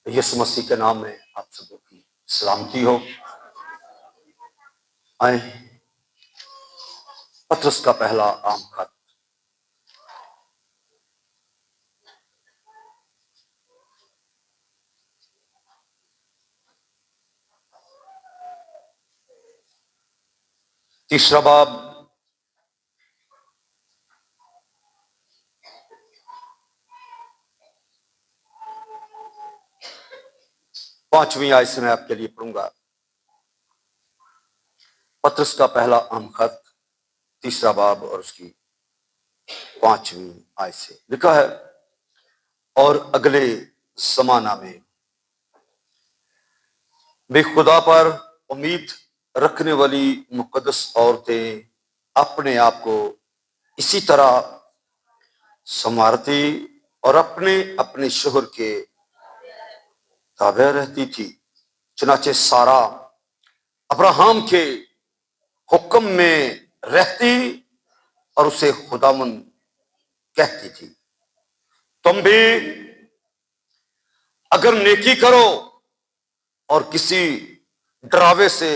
यीशु मसीह के नाम में आप सबों की सलामती हो। आए पत्रस का पहला आम खत, तीसरा बाब, 5वीं आयत से मैं आपके लिए पढ़ूंगा। पत्रस का पहला आम खत, तीसरा बाब और उसकी 5वीं आयत से लिखा है, और अगले जमाना में वे खुदा पर उम्मीद रखने वाली मुकद्दस औरतें अपने आप को इसी तरह संवारती और अपने अपने शोहर के ताबे रहती थी। चुनाचे सारा अब्राहम के हुक्म में रहती और उसे खुदावन कहती थी, तुम भी अगर नेकी करो और किसी डरावे से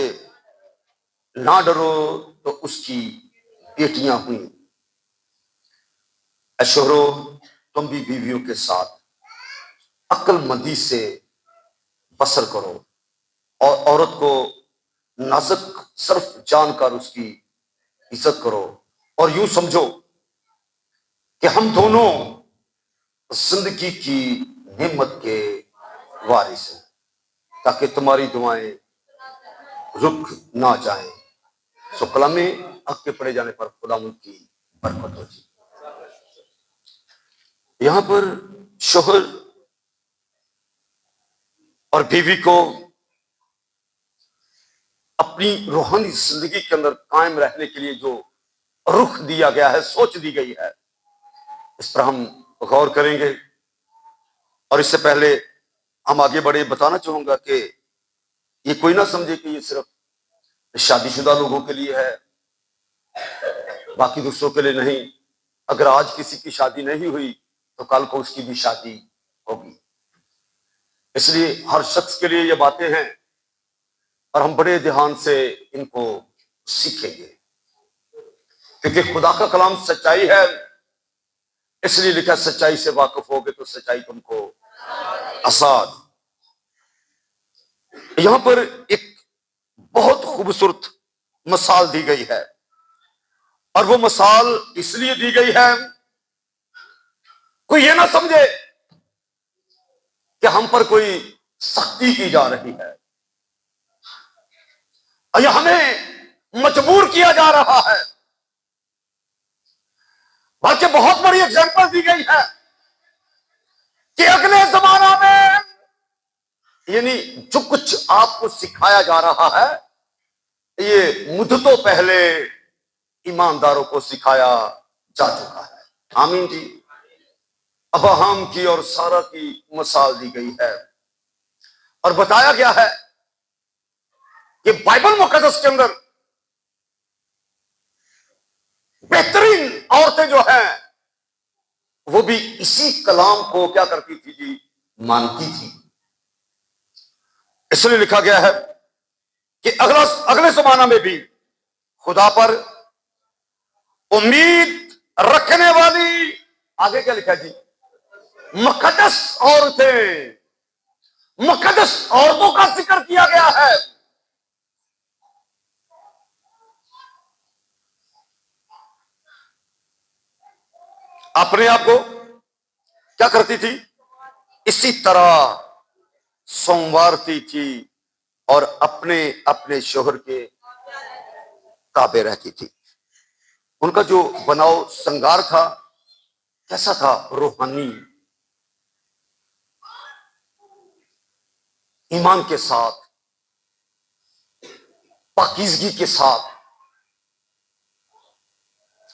ना डरो तो उसकी बेटियां हुई। ऐशोरो, तुम भी बीवियों के साथ अक्लमंदी से बसर करो और औरत को नाजुक सिर्फ जानकर उसकी इज्जत करो, और यूं समझो कि हम दोनों जिंदगी की नेमत के वारिस हैं, ताकि तुम्हारी दुआएं रुक ना जाएं। सो कलामे हक के पढ़े जाने पर खुदा की बरकत हो जी। यहां पर शोहर और बीवी को अपनी रूहानी जिंदगी के अंदर कायम रहने के लिए जो रुख दिया गया है, सोच दी गई है, इस पर हम गौर करेंगे। और इससे पहले हम आगे बढ़े, बताना चाहूंगा कि ये कोई ना समझे कि ये सिर्फ शादीशुदा लोगों के लिए है, बाकी दूसरों के लिए नहीं। अगर आज किसी की शादी नहीं हुई तो कल को उसकी भी शादी होगी। इसलिए हर शख्स के लिए ये बातें हैं और हम बड़े ध्यान से इनको सीखेंगे, क्योंकि खुदा का कलाम सच्चाई है। इसलिए लिखा, सच्चाई से वाकिफ होगे तो सच्चाई तुमको आजाद। यहां पर एक बहुत खूबसूरत मिसाल दी गई है, और वो मिसाल इसलिए दी गई है कोई ये ना समझे कि हम पर कोई सख्ती की जा रही है या हमें मजबूर किया जा रहा है, बल्कि बहुत बड़ी एग्जांपल दी गई है कि अगले जमाना में यानी जो कुछ आपको सिखाया जा रहा है, ये मुद्दतों पहले ईमानदारों को सिखाया जा चुका है। आमीन जी। अब्राहम की और सारा की मिसाल दी गई है और बताया गया है कि बाइबल मुकद्दस के अंदर बेहतरीन औरतें जो हैं वो भी इसी कलाम को क्या करती थी जी, मानती थी। इसलिए लिखा गया है कि अगले जमाना में भी खुदा पर उम्मीद रखने वाली, आगे क्या लिखा जी, मुकद्दस औरतें, मुकद्दस औरतों का जिक्र किया गया है। अपने आप को क्या करती थी, इसी तरह संवारती थी और अपने अपने शोहर के ताबे रहती थी। उनका जो बनाव श्रृंगार था कैसा था, रूहानी, ईमान के साथ, पाकीज़गी के साथ,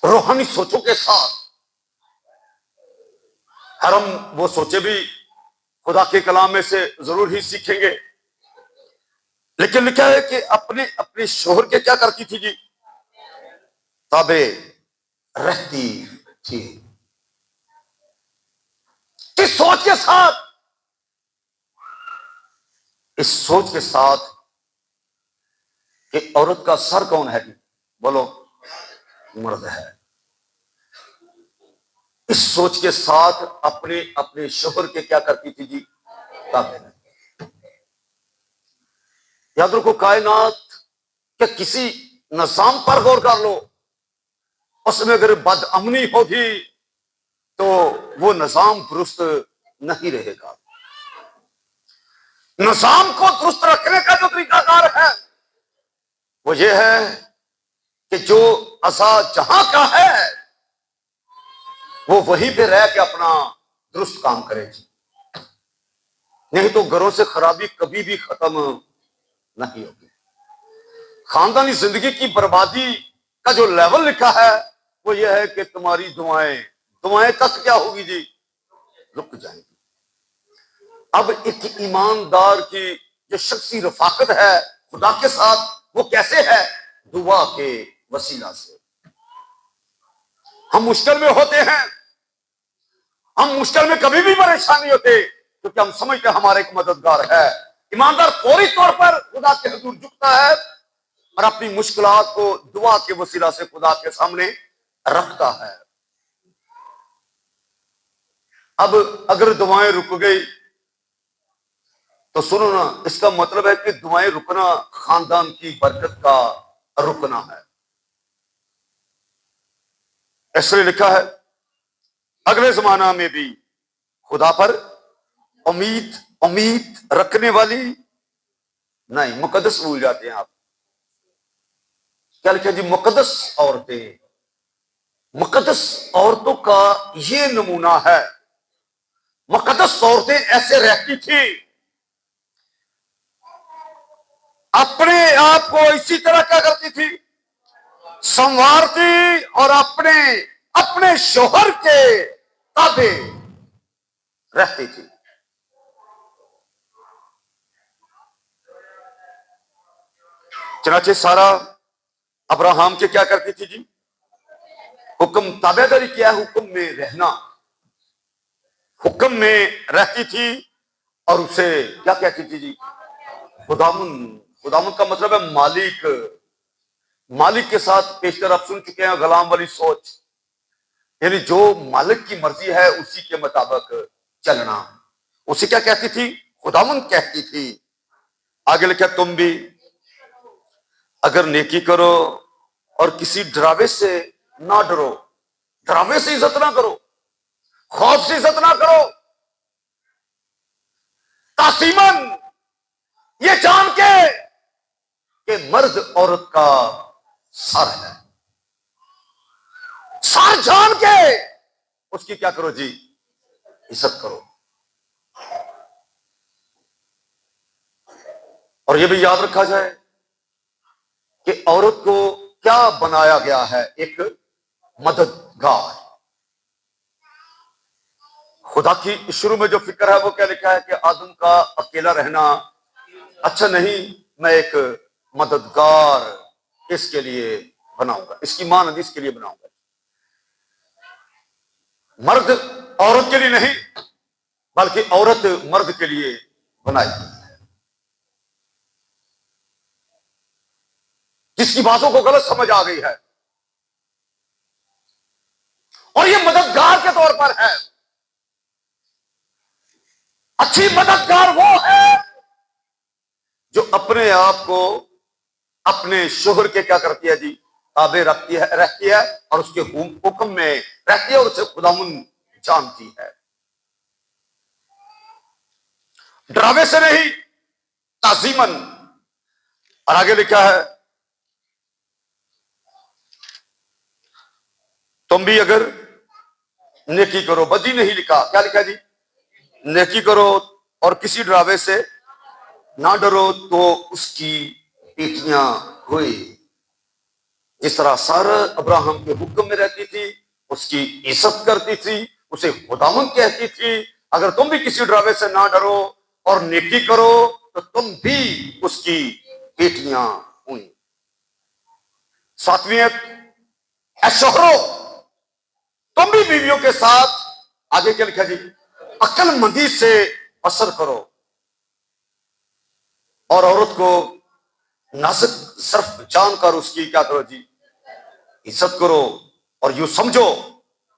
रूहानी सोचों के साथ। हर हम वो सोचे भी खुदा के कलाम में से जरूर ही सीखेंगे, लेकिन लिखा है कि अपने अपने शोहर के क्या करती थी जी, ताबे रहती थी। किस सोच के साथ, इस सोच के साथ कि औरत का सर कौन है जी, बोलो मर्द है, इस सोच के साथ अपने अपने शोहर के क्या करती थी जी, ताबे में। याद रखो, कायनात के किसी निजाम पर गौर कर लो, उसमें अगर बदअमनी होगी तो वो निजाम दुरुस्त नहीं रहेगा। निजाम को दुरुस्त रखने का जो तरीकाकार है वो ये है कि जो असा जहां का है वो वहीं पे रह के अपना दुरुस्त काम करेगी, नहीं तो घरों से खराबी कभी भी खत्म नहीं होगी। खानदानी जिंदगी की बर्बादी का जो लेवल लिखा है वो ये है कि तुम्हारी दुआएं दुआएं तक क्या होगी जी, रुक जाएंगी। अब एक ईमानदार की जो शख्सी रफाकत है खुदा के साथ वो कैसे है, दुआ के वसीला से। हम मुश्किल में होते हैं, हम मुश्किल में कभी भी परेशान नहीं होते क्योंकि हम समझते हमारे एक मददगार है। ईमानदार फौरी तौर पर खुदा के हुजूर झुकता है और अपनी मुश्किलात को दुआ के वसीला से खुदा के सामने रखता है। अब अगर दुआएं रुक गई तो सुनो ना, इसका मतलब है कि दुआएं रुकना खानदान की बरकत का रुकना है। इसलिए लिखा है अगले जमाना में भी खुदा पर उम्मीद उम्मीद रखने वाली नहीं, मुकद्दस भूल जाते हैं आप। क्या लिखा जी, मुकद्दस औरतें। मुकद्दस औरतों का ये नमूना है। मुकद्दस औरतें ऐसे रहती थी, अपने आप को इसी तरह क्या करती थी, संवारती और अपने अपने शोहर के ताबे रहती थी। चनाचे सारा अब्राहम के क्या करती थी जी, हुक्म ताबेदारी किया, हुक्म में रहना, हुक्म में रहती थी और उसे क्या कहती थी जी, खुदामुन। खुदामुन का मतलब है मालिक। मालिक के साथ पेशतर आप सुन चुके हैं, गुलाम वाली सोच, यानी जो मालिक की मर्जी है उसी के मुताबिक चलना। उसे क्या कहती थी, खुदामुन कहती थी। आगे लिखा तुम भी अगर नेकी करो और किसी डरावे से ना डरो, डरावे से इज्जत ना करो, खौफ से इज्जत ना करो, तासीमन ये जान के कि मर्द औरत का सर है, सर जान के उसकी क्या करो जी, इज्जत करो। और यह भी याद रखा जाए कि औरत को क्या बनाया गया है, एक मददगार। खुदा की शुरू में जो फिक्र है वो क्या लिखा है कि आदम का अकेला रहना अच्छा नहीं, मैं एक मददगार इसके लिए बनाऊंगा, इसकी मां नदी इसके लिए बनाऊंगा। मर्द औरत के लिए नहीं बल्कि औरत मर्द के लिए बनाई गई है। जिसकी बातों को गलत समझ आ गई है, और ये मददगार के तौर पर है। अच्छी मददगार वो है जो अपने आप को अपने शोहर के क्या करती है जी, ताबे रहती है और उसके हुक्म में रहती है और उसे खुदामुन जानती है। डरावे से नहीं, ताजीमन। और आगे लिखा है तुम भी अगर नेकी करो, बदी नहीं लिखा, क्या लिखा जी, नेकी करो और किसी डरावे से ना डरो तो उसकी पीठियां हुई। जिस तरह सारा अब्राहम के हुक्म में रहती थी, उसकी इज्जत करती थी, उसे खुदावन कहती थी, अगर तुम भी किसी डरावे से ना डरो और नेकी करो तो तुम भी उसकी पीठियां हुई। सातवीं, शोहरों तुम भी बीवियों के साथ आगे क्या लिखा जी, अक्लमंदी से असर करो। और औरत को नाजुक सिर्फ जानकर उसकी क्या करो जी, इज्जत करो। और यूं समझो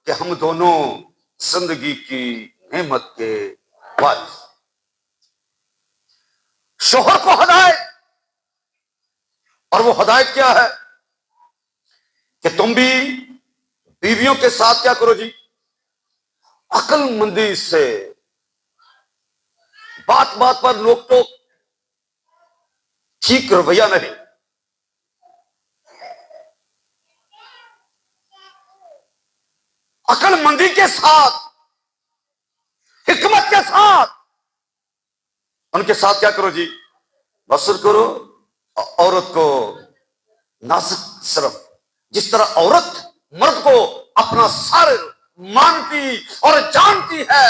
कि हम दोनों जिंदगी की नेमत के वारिस। शोहर को हदायत, और वो हदायत क्या है कि तुम भी बीवियों के साथ क्या करो जी, अक्लमंदी से, बात बात पर नोक टोक, ठीक रवैया नहीं, अक्लमंदी के साथ, हिकमत के साथ उनके साथ क्या करो जी, बसर करो। औरत को नाजुक सिर्फ, जिस तरह औरत मर्द को अपना सर मानती और जानती है,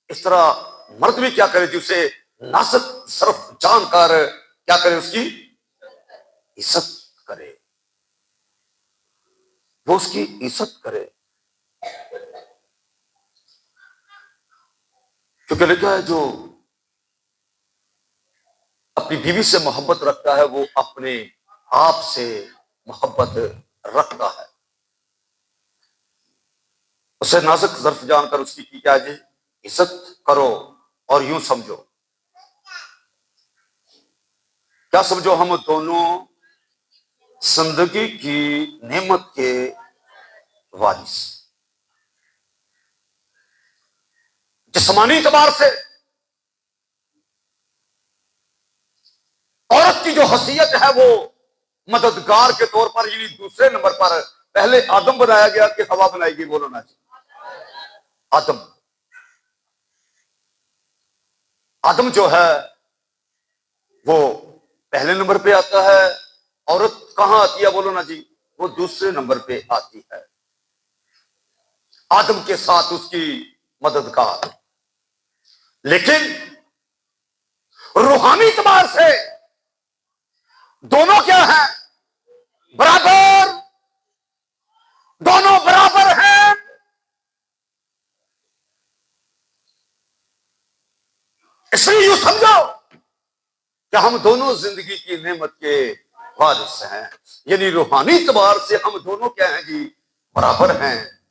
इस तरह मर्द भी क्या करे जी, उसे नाजुक सिर्फ जानकर क्या करे, उसकी इज्जत करे, वो उसकी इज्जत करे। क्योंकि लिखा है जो अपनी बीवी से मोहब्बत रखता है वो अपने आप से मोहब्बत रखता है। उसे नाजुक ज़र्फ जानकर उसकी की क्या जी, इज्जत करो। और यूं समझो, क्या समझो, हम दोनों जिंदगी की नेमत के वारिस। जिस्मानी एतबार से औरत की जो हैसियत है वो मददगार के तौर पर, यानी दूसरे नंबर पर पहले आदम बनाया गया कि हवा बनाएगी, बोलो ना जी। आदम, आदम जो है वो पहले नंबर पे आता है। औरत कहां आती है, बोलो ना जी, वो दूसरे नंबर पे आती है। आदम के साथ उसकी मददगार। लेकिन रूहानी एतबार से दोनों क्या है, बराबर, दोनों बराबर हैं। इसलिए यूं समझो कि हम दोनों जिंदगी की नेमत के वारिस हैं, यानी रूहानी एतबार से हम दोनों क्या हैं जी, बराबर हैं।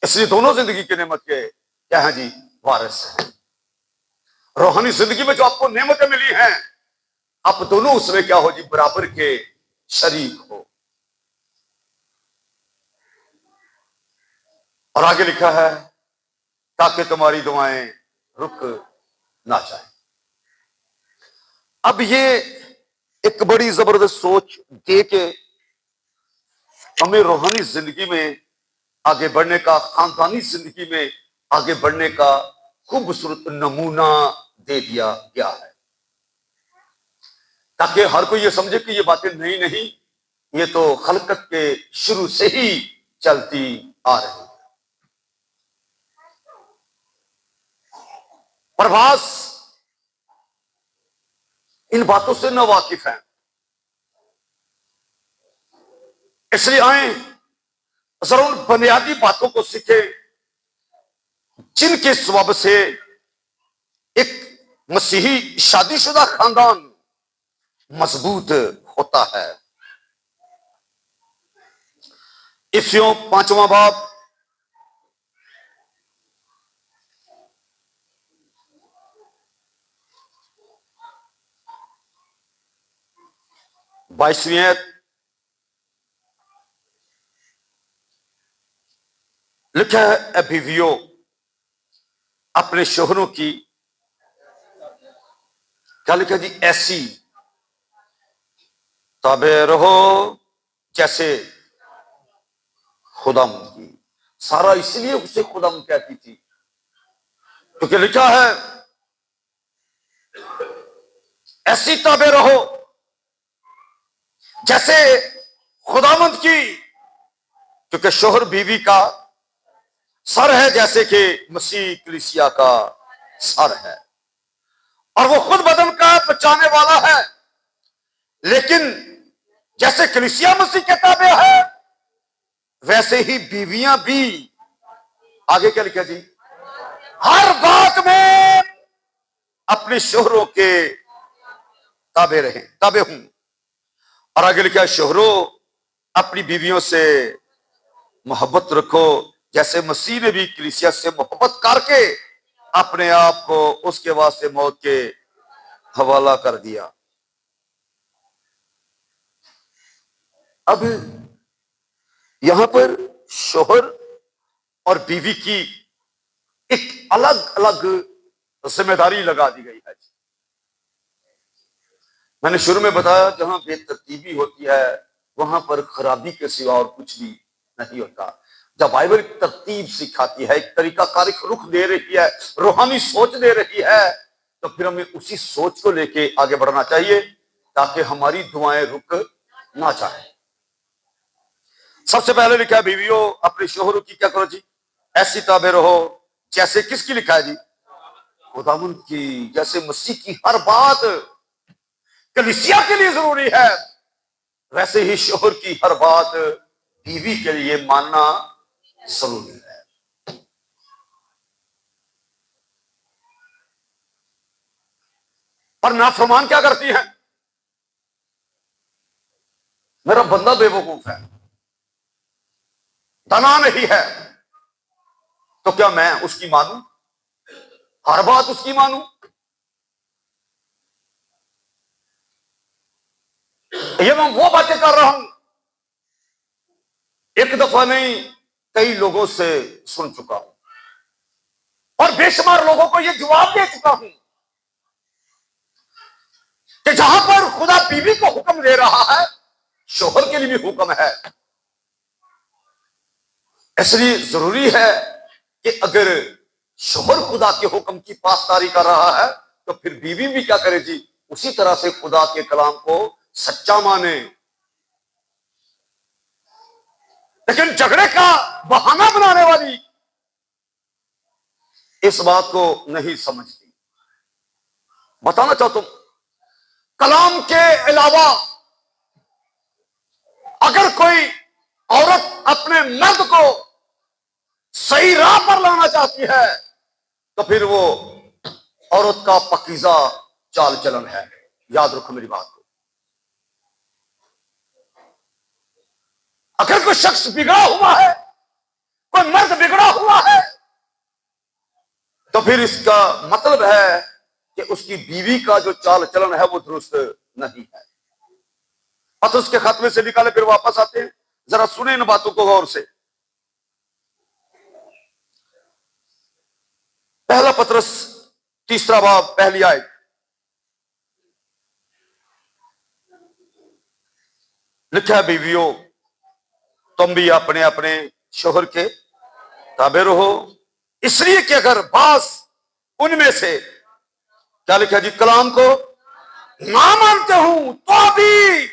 इसलिए दोनों जिंदगी की नेमत के क्या हैं जी, वारिस हैं। रूहानी जिंदगी में जो आपको नेमतें मिली हैं, आप दोनों उसमें क्या हो जी, बराबर के शरीक हो। और आगे लिखा है ताकि तुम्हारी दुआएं रुक ना जाए। अब ये एक बड़ी जबरदस्त सोच दे के हमें रूहानी जिंदगी में आगे बढ़ने का, खानदानी जिंदगी में आगे बढ़ने का खूबसूरत नमूना दे दिया गया है, ताकि हर कोई ये समझे कि ये बातें नई नहीं, ये तो खलकत के शुरू से ही चलती आ रही है। प्रभास इन बातों से न वाकिफ है, इसलिए आए जरा उन बुनियादी बातों को सीखे जिनके सबब से एक मसीही शादीशुदा खानदान मजबूत होता है। इफ्सियों 5वां बाब 22वीं आयत लिखा है, ए बीवियों अपने शोहरों की क्या लिखा जी, ऐसी ताबे रहो जैसे खुदाम की। सारा इसलिए उसे खुदाम कहती थी क्योंकि लिखा है ऐसी ताबे रहो जैसे खुदामंद की, क्योंकि शोहर बीवी का सर है जैसे कि मसीह कलीसिया का सर है, और वो खुद बदन का बचाने वाला है। लेकिन जैसे कलीसिया मसीह के ताबे है, वैसे ही बीवियां भी, आगे क्या लिखा जी, हर बात में अपने शोहरों के ताबे रहें, ताबे हूं। और आगे लिखा, शोहरों अपनी बीवियों से मोहब्बत रखो जैसे मसीह ने भी कलीसिया से मोहब्बत करके अपने आप को उसके वास्ते मौत के हवाला कर दिया। अब यहां पर शोहर और बीवी की एक अलग अलग जिम्मेदारी लगा दी गई है। मैंने शुरू में बताया, जहां बेतरतीबी होती है वहां पर खराबी के सिवा और कुछ भी नहीं होता। जब बाइबल तरतीब सिखाती है, एक तरीका कारिक रुख दे रही है, रूहानी सोच दे रही है, तो फिर हमें उसी सोच को लेके आगे बढ़ना चाहिए ताकि हमारी दुआएं रुक ना जाए। सबसे पहले लिखा है, बीवियों अपने शोहरों की क्या करो जी, ऐसी ताबे रहो जैसे, किसकी लिखा है जी, खुदावंद की। जैसे मसीह की हर बात कलीसिया के लिए जरूरी है, वैसे ही शोहर की हर बात बीवी के लिए मानना जरूरी है। पर नाफरमान क्या करती है, मेरा बंदा बेवकूफ है, दाना नहीं है, तो क्या मैं उसकी मानूं, हर बात उसकी मानूं? ये मैं वो बातें कर रहा हूं, एक दफा नहीं कई लोगों से सुन चुका हूं और बेशुमार लोगों को यह जवाब दे चुका हूं कि जहां पर खुदा बीवी को हुक्म दे रहा है, शोहर के लिए भी हुक्म है। इसलिए जरूरी है कि अगर शोहर खुदा के हुक्म की पासदारी कर रहा है तो फिर बीवी भी क्या करे जी, उसी तरह से खुदा के कलाम को सच्चा माने। लेकिन झगड़े का बहाना बनाने वाली इस बात को नहीं समझती। बताना चाहता हूं, कलाम के अलावा अगर कोई औरत अपने मर्द को सही राह पर लाना चाहती है तो फिर वो औरत का पकीजा चाल चलन है। याद रखो मेरी बात को। अगर कोई शख्स बिगड़ा हुआ है, कोई मर्द बिगड़ा हुआ है, तो फिर इसका मतलब है कि उसकी बीवी का जो चाल चलन है वो दुरुस्त नहीं है। पतरस के खत में से निकाले, फिर वापस आते हैं, जरा सुने इन बातों को गौर से। पहला पतरस तीसरा बाब पहली आयत, लिखा है, बीवियों तुम भी अपने अपने शोहर के ताबे रहो, इसलिए कि अगर बास उनमें से, क्या लिखा है जी, कलाम को ना मानते हूं तो भी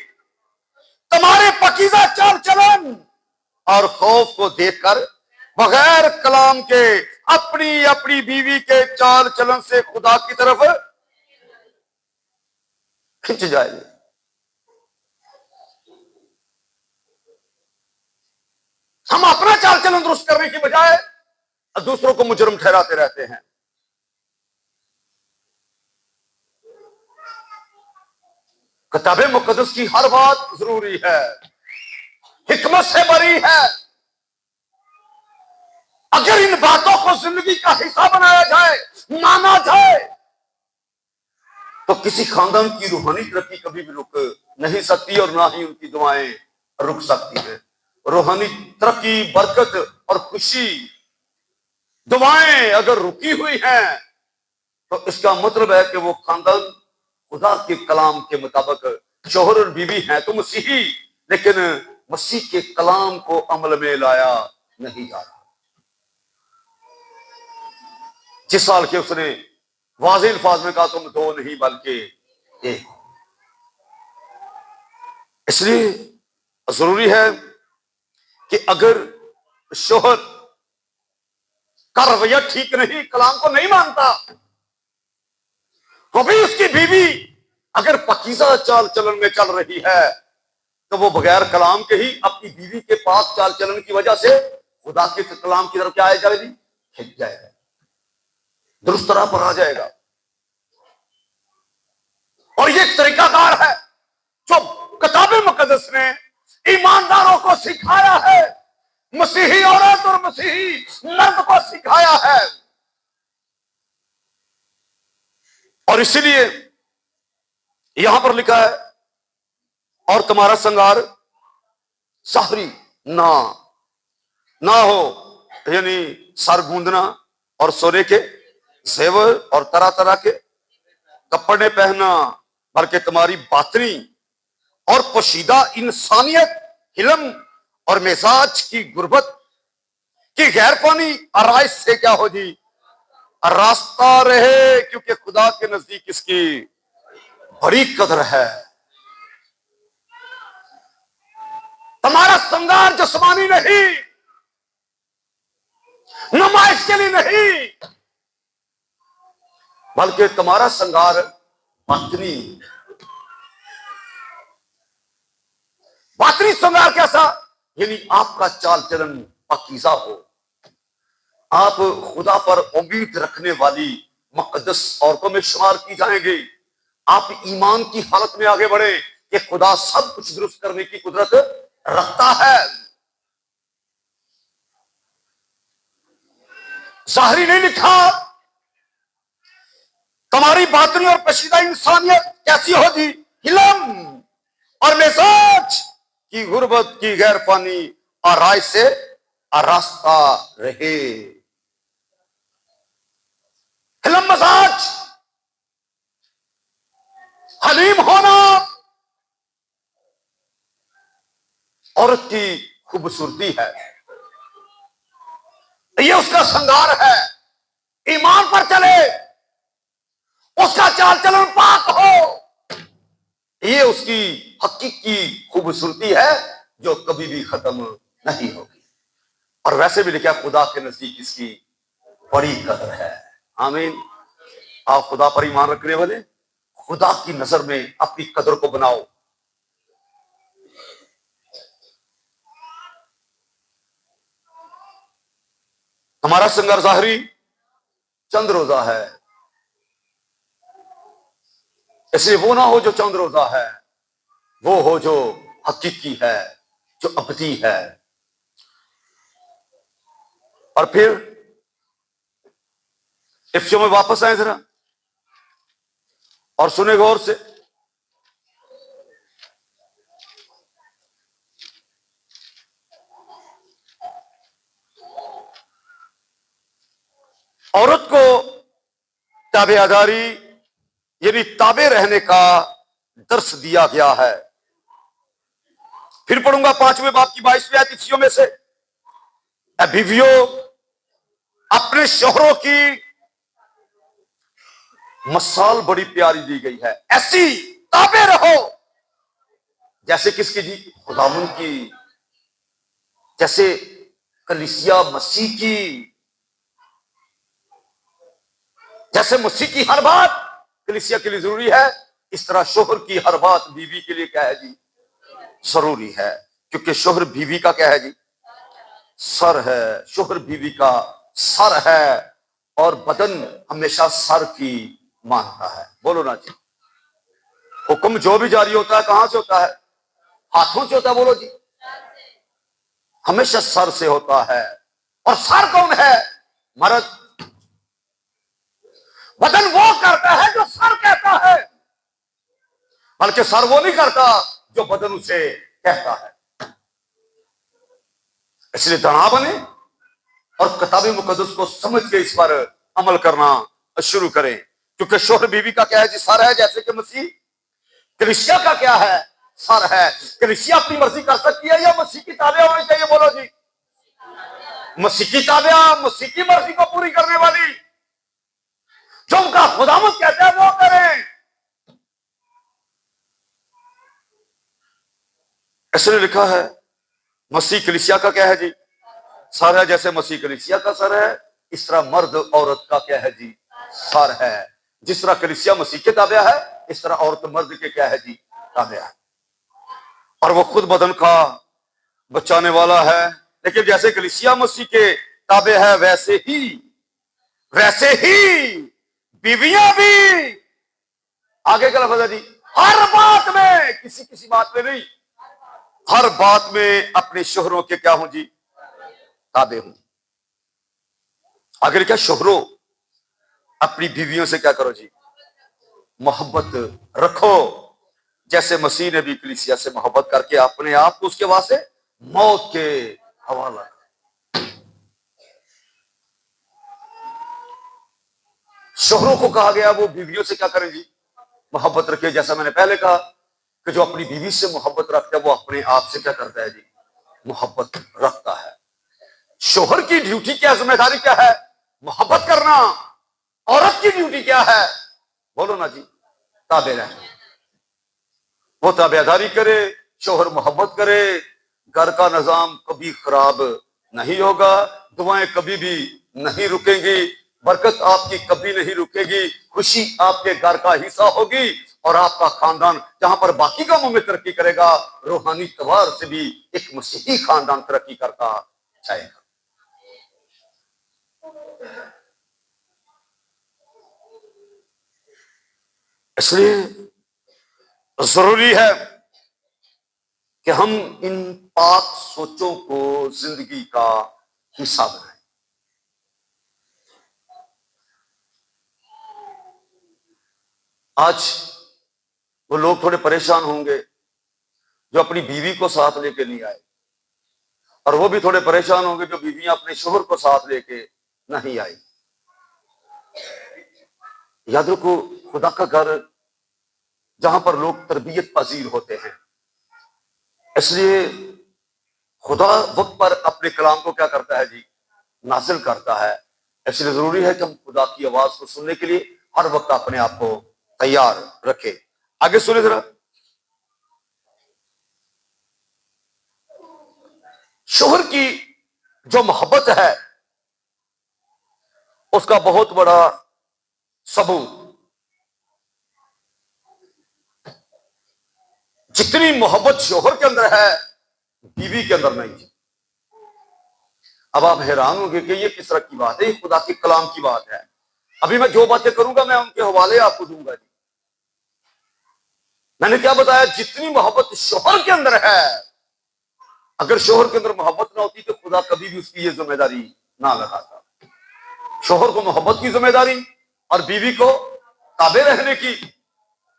तुम्हारे पकीजा चाल चलन और खौफ को देखकर बगैर कलाम के अपनी अपनी बीवी के चाल चलन से खुदा की तरफ खिंच जाएंगे। हम अपना चाल चलन दुरुस्त करने की बजाय दूसरों को मुजरिम ठहराते रहते हैं। किताब मुकद्दस की हर बात जरूरी है, हिकमत से भरी है। अगर इन बातों को जिंदगी का हिस्सा बनाया जाए, माना जाए, तो किसी खानदान की रूहानी तरक्की कभी भी रुक नहीं सकती और ना ही उनकी दुआएं रुक सकती है। रूहानी तरक्की, बरकत और खुशी, दुआएं अगर रुकी हुई हैं तो इसका मतलब है कि वो खानदान खुदा के कलाम के मुताबिक शोहर और बीवी हैं तो मसीही, लेकिन मसीह के कलाम को अमल में लाया नहीं जा रहा। जिस साल के उसने वाज़ेह अल्फाज में कहा, तुम दो नहीं बल्कि एक। इसलिए जरूरी है कि अगर शोहर का रवैया ठीक नहीं, कलाम को नहीं मानता, तो भी उसकी बीवी अगर पकीजा चाल चलन में चल रही है तो वो बगैर कलाम के ही अपनी बीवी के पाक चाल चलन की वजह से खुदा के कलाम की तरफ क्या आ जाएगी, खिंच जाएगा। दुरुस्त राह पर आ जाएगा। और ये एक तरीकाकार है जो किताब मुकद्दस ने ईमानदारों को सिखाया है, मसीही औरत और मसीही मर्द को सिखाया है। और इसीलिए यहां पर लिखा है, और तुम्हारा श्रृंगार साहरी ना ना हो, यानी सर गूंदना और सोने के जेवर और तरह तरह के कपड़े पहनना, बल्कि तुम्हारी बातनी और पोशीदा इंसानियत, हिलम और मिजाज की गुर्बत की गैरफानी आराइश से क्या हो जी, रास्ता रहे, क्योंकि खुदा के नजदीक इसकी बड़ी कदर है। तुम्हारा श्रृंगार जिस्मानी नहीं, नुमाइश के लिए नहीं, बल्कि तुम्हारा श्रृंगार बातनी। बातनी श्रृंगार कैसा? यानी आपका चाल चलन पाकीज़ा हो, आप खुदा पर उम्मीद रखने वाली मुकद्दस औरतों में शुमार की जाएंगे। आप ईमान की हालत में आगे बढ़े कि खुदा सब कुछ दुरुस्त करने की कुदरत रखता है। जाहिरी नहीं लिखा, तुम्हारी बातनी और पशीदा इंसानियत कैसी होगी, हिलम और मिजाज की गुर्बत की गैरफानी और राय से आरास्ता रहे। हिलम मजाज, हलीम होना औरत की खूबसूरती है, ये उसका श्रृंगार है। ईमान पर चले, उसका चाल चलन पाक हो, ये उसकी हकीकी खूबसूरती है जो कभी भी खत्म नहीं होगी। और वैसे भी लिखा, खुदा के नजदीक इसकी बड़ी कदर है। आमीन। आप खुदा पर ईमान रखने वाले, खुदा की नजर में अपनी कदर को बनाओ। हमारा श्रृंगार जाहिरी चंद रोजा है, इसलिए वो ना हो जो चंद रोजा है, वो हो जो हकीकी है, जो अबदी है। और फिर इफ्सियों में वापस आए जरा और सुने गौर से। औरत को ताबेदारी यानी ताबे रहने का दर्श दिया गया है। फिर पढ़ूंगा 5वें बाब की 22वीं आयत इफ्सियों में से, बीवियों अपने शोहरों की मसाल बड़ी प्यारी दी गई है, ऐसी ताबे रहो जैसे किसकी जी, खुदावन की, जैसे कलीसिया मसीह की, जैसे मसीह की हर बात कलीसिया के लिए जरूरी है, इस तरह शोहर की हर बात बीवी के लिए क्या है जी, जरूरी है। क्योंकि शोहर बीवी का क्या है जी, सर है। शोहर बीवी का सर है और बदन हमेशा सर की मानता है। बोलो ना जी। हुक्म जो भी जारी होता है कहां से होता है, हाथों से होता है। बोलो जी। हमेशा सर से होता है। और सर कौन है? मर्द। बदन वो करता है जो सर कहता है, बल्कि सर वो नहीं करता जो बदन उसे कहता है। इसलिए दना बने और किताबी मुकद्दस को समझ के इस पर अमल करना शुरू करें। क्योंकि शोहर बीवी का क्या है जी, सर है, जैसे कि मसीह कलीसिया का क्या है, सर है। कलीसिया अपनी मर्जी कर सकती है या मसीह की ताबे होनी चाहिए? बोलो जी। मसीह की ताबे, मसीह की मर्जी को पूरी करने वाली, जो उनका खुदावंद कहते हैं वो करें। इसलिए लिखा है मसीह कलीसिया का क्या है जी, सर है। जैसे मसीह कलीसिया का सर है, इस तरह मर्द औरत का क्या है जी, सर है। जिस तरह कलीसिया मसीह के ताबे है, इस तरह औरत मर्द के क्या है जी, ताबे है। और वो खुद बदन का बचाने वाला है। लेकिन जैसे कलीसिया मसीह के ताबे है, वैसे ही वैसे ही बीवियां भी, आगे का लफ्ज है जी, हर बात में, किसी किसी बात में नहीं, हर बात में अपने शोहरों के क्या हूं जी, ताबे हूं। आगे क्या, शोहरों अपनी बीवियों से क्या करो जी, मोहब्बत रखो, जैसे मसीह ने भी कलीसिया से मोहब्बत करके अपने आप को उसके वास्ते मौत के हवाला। शोहरों को कहा गया वो बीवियों से क्या करें जी, मोहब्बत रखे। जैसा मैंने पहले कहा कि जो अपनी बीवी से मोहब्बत रखता है वो अपने आप से क्या करता है जी, मोहब्बत रखता है। शोहर की ड्यूटी क्या, जिम्मेदारी क्या है, मोहब्बत करना। औरत की ड्यूटी क्या है, बोलो ना जी, ताबे रहना। वो ताबेदारी करे, शोहर मोहब्बत करे, घर का निजाम कभी खराब नहीं होगा, दुआएं कभी भी नहीं रुकेंगी, बरकत आपकी कभी नहीं रुकेगी, खुशी आपके घर का हिस्सा होगी और आपका खानदान जहां पर बाकी कामों में तरक्की करेगा, रूहानी तवार से भी एक मसीही खानदान तरक्की करता जाएगा। इसलिए जरूरी है कि हम इन पाक सोचों को जिंदगी का हिस्सा बनाएं। आज वो लोग थोड़े परेशान होंगे जो अपनी बीवी को साथ लेके नहीं आए, और वो भी थोड़े परेशान होंगे जो बीवियां अपने शोहर को साथ लेके नहीं आई। याद रखो, खुदा का घर जहां पर लोग तरबियत पजीर होते हैं, इसलिए खुदा वक्त पर अपने कलाम को क्या करता है जी, नाजिल करता है। इसलिए जरूरी है कि हम खुदा की आवाज को सुनने के लिए हर वक्त अपने आप को तैयार रखें। आगे सुने जरा, शोहर की जो मोहब्बत है उसका बहुत बड़ा सबूत, जितनी मोहब्बत शोहर के अंदर है बीवी के अंदर नहीं। अब आप हैरान होंगे कि ये किस तरह की बात है, ये खुदा के कलाम की बात है। अभी मैं जो बातें करूंगा मैं उनके हवाले आपको दूंगा जी। मैंने क्या बताया, जितनी मोहब्बत शोहर के अंदर है, अगर शोहर के अंदर मोहब्बत ना होती तो खुदा कभी भी उसकी ये जिम्मेदारी ना लगाता। शोहर को मोहब्बत की जिम्मेदारी और बीवी को ताबे रहने की,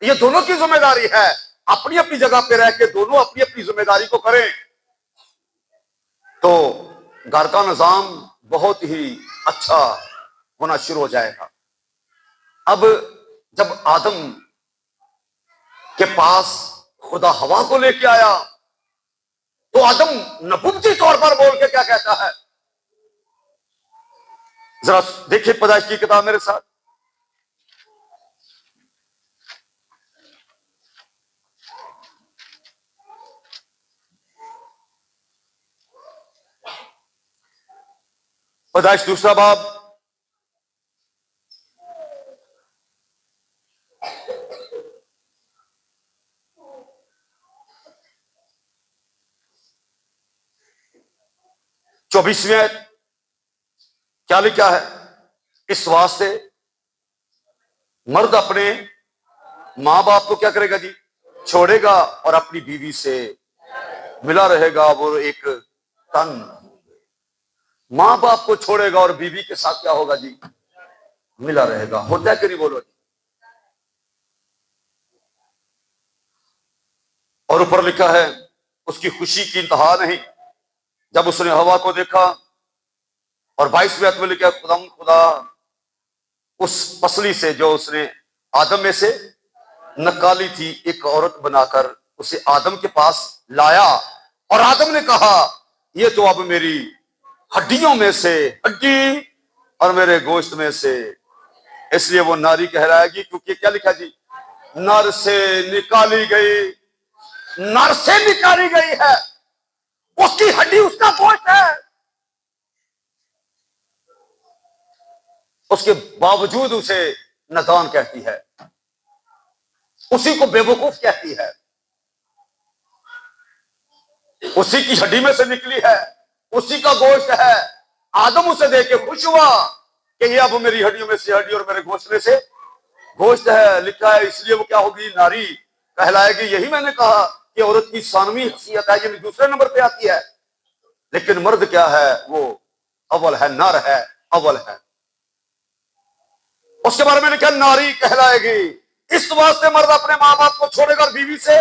ये दोनों की जिम्मेदारी है। अपनी अपनी जगह पे रह के दोनों अपनी अपनी जिम्मेदारी को करें तो घर का निजाम बहुत ही अच्छा होना शुरू हो जाएगा। अब जब आदम के पास खुदा हवा को लेके आया तो आदम नबुव्वती तौर पर बोल के क्या कहता है, जरा देखिए पैदाइश की किताब मेरे साथ। पैदाइश दूसरा बाब, चौबीसवीं आयत क्या लिखा है, इस वास्ते मर्द अपने मां बाप को क्या करेगा जी, छोड़ेगा और अपनी बीवी से मिला रहेगा, वो एक तन। मां बाप को छोड़ेगा और बीवी के साथ क्या होगा जी, मिला रहेगा। होता है कि नहीं, बोलो जी। और ऊपर लिखा है, उसकी खुशी की इंतहा नहीं जब उसने हवा को देखा। और 22वें आयत में लिखा, खुदा उस पसली से जो उसने आदम में से निकाली थी एक औरत बनाकर उसे आदम के पास लाया। और आदम ने कहा, ये तो अब मेरी हड्डियों में से हड्डी और मेरे गोश्त में से, इसलिए वो नारी कहलाएगी, क्योंकि क्या लिखा जी, नर से निकाली गई, नर से निकाली गई है, उसकी हड्डी उसका गोश्त है। उसके बावजूद उसे नादान कहती है, उसी को बेवकूफ कहती है। उसी की हड्डी में से निकली है, उसी का गोश्त है। आदम उसे देख के खुश हुआ कि ये अब मेरी हड्डियों में से हड्डी और मेरे गोश्त में से गोश्त है। लिखा है इसलिए वो क्या होगी, नारी कहलाएगी। यही मैंने कहा कि औरत की सानवी हैसियत है, ये दूसरे नंबर पे आती है, लेकिन मर्द क्या है, वो अव्वल है, नर है, अव्वल है। उसके बारे में लिखा नारी कहलाएगी। इस वास्ते मर्द अपने मां बाप को छोड़ेगा और बीवी से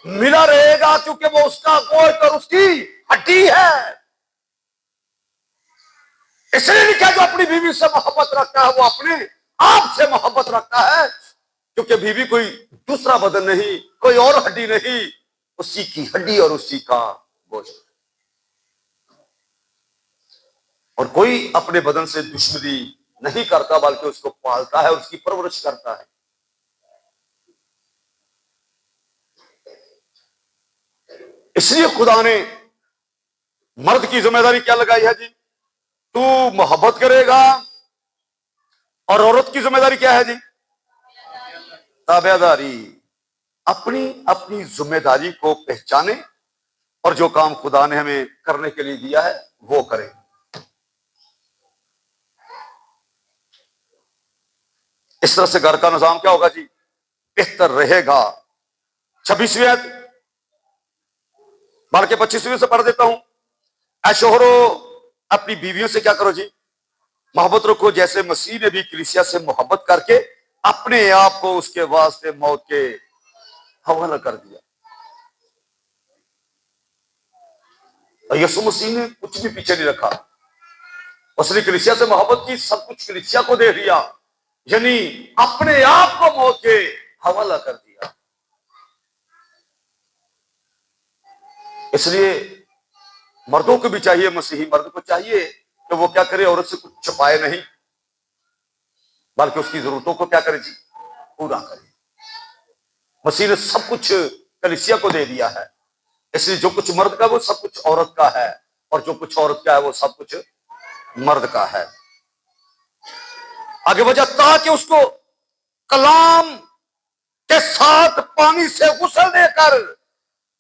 मिला रहेगा, क्योंकि वो उसका गोश्त और उसकी हड्डी है। इसलिए लिखा जो अपनी बीवी से मोहब्बत रखता है वो अपने आप से मोहब्बत रखता है, क्योंकि बीवी कोई दूसरा बदन नहीं, कोई और हड्डी नहीं, उसी की हड्डी और उसी का गोश्त। और कोई अपने बदन से दुश्मनी नहीं करता, बल्कि उसको पालता है, उसकी परवरिश करता है। इसलिए खुदा ने मर्द की जिम्मेदारी क्या लगाई है जी, तू मोहब्बत करेगा। और औरत की जिम्मेदारी क्या है जी, ताबेदारी। अपनी अपनी जिम्मेदारी को पहचाने और जो काम खुदा ने हमें करने के लिए दिया है वो करें। इस तरह से घर का निजाम क्या होगा जी, बेहतर रहेगा। 26वीं आयत बढ़ के 25वीं से पढ़ देता हूं। ऐ शोहरो अपनी बीवियों से क्या करो जी, मोहब्बत रखो, जैसे मसीह ने भी कलीसिया से मोहब्बत करके अपने आप को उसके वास्ते मौत के हवाला कर दिया। और यीशु मसीह ने कुछ भी पीछे नहीं रखा, उसने कलीसिया से मोहब्बत की, सब कुछ कलीसिया को दे दिया, यानी अपने आप को मौत के हवाला कर दिया। इसलिए मर्दों को भी चाहिए, मसीही मर्द को चाहिए कि वो क्या करे, औरत से कुछ छुपाए नहीं, बल्कि उसकी जरूरतों को क्या करे जी, पूरा करे। मसीह ने सब कुछ कलीसिया को दे दिया है, इसलिए जो कुछ मर्द का वो सब कुछ औरत का है, और जो कुछ औरत का है वो सब कुछ मर्द का है। आगे वजह ताकि उसको कलाम के साथ पानी से गुसल देकर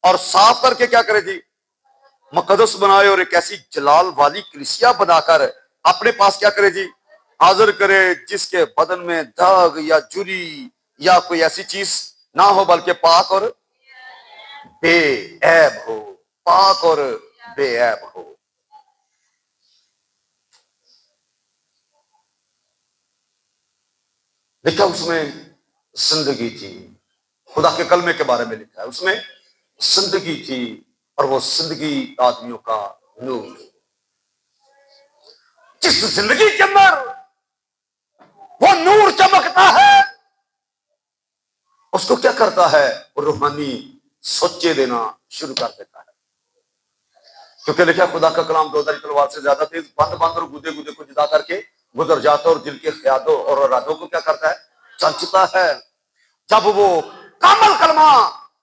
और साफ करके क्या करे जी, मुकद्दस बनाए, और एक ऐसी जलाल वाली कलीसिया बनाकर अपने पास क्या करे जी, हाजिर करे, जिसके बदन में दाग या जुरी या कोई ऐसी चीज ना हो, बल्कि पाक और बेऐब हो, पाक और बेऐब हो। लिखा उसमें जिंदगी थी, खुदा के कलमे के बारे में लिखा है, उसमें जिंदगी थी और वो जिंदगी आदमियों का नूर। जिस जिंदगी के अंदर वो नूर चमकता है, उसको क्या करता है, वो रूहानी सोचे देना शुरू कर देता है। क्योंकि लिखा खुदा का कलाम दोधारी तलवार से ज्यादा तेज, बंद बंद और गुदे गुदे को जुदा करके गुजर जाता और दिल के ख्यालों और इरादों को क्या करता है, चलता है। जब वो कामल कलमा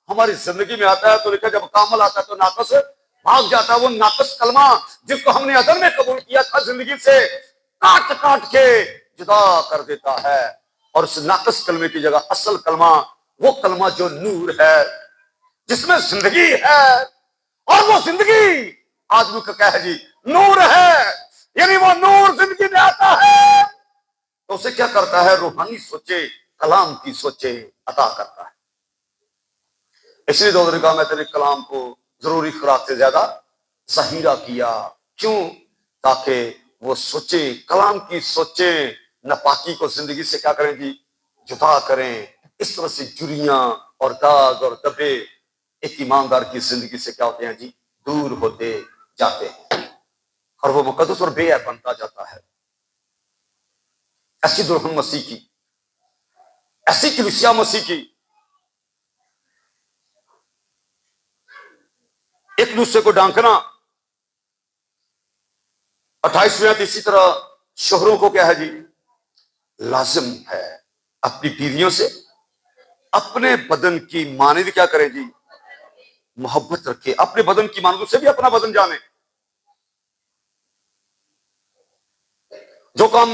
हमारी जिंदगी में आता है तो लिखा जब कामल आता है तो नाकस भाग जाता है। वो नाकस कलमा जिसको हमने अदन में कबूल किया था, जिंदगी से काट काट के जुदा कर देता है, और उस नाकस कलमे की जगह असल कलमा, वो कलमा जो नूर है, जिसमें जिंदगी है, और वो जिंदगी आदमी का क्या है जी, नूर है। यानी वो नूर जिंदगी में आता है तो उसे क्या करता है, रूहानी सोचे, कलाम की सोचे अता करता है। इसलिए दोस्त ने कहा मैं तेरे कलाम को जरूरी खुराक से ज्यादा जहीरा किया। क्यों? ताकि वो सोचे, कलाम की सोचे, नापाकी को जिंदगी से क्या करें जी, जुदा करें। इस तरह से जुरियां और दाग और दबे एक ईमानदार की जिंदगी से क्या होते हैं जी, दूर होते जाते हैं, और वो मुकद्दस और बेऐब बनता जाता है। ऐसी दुल्हन मसीह की, ऐसी कलीसिया मसीह की, एक दूसरे को डांकना। 28वें इसी तरह शोहरों को क्या है जी, लाजिम है अपनी बीवियों से अपने बदन की मानिंद क्या करें जी, मोहब्बत रखे। अपने बदन की मानिंद से भी अपना बदन जाने। जो काम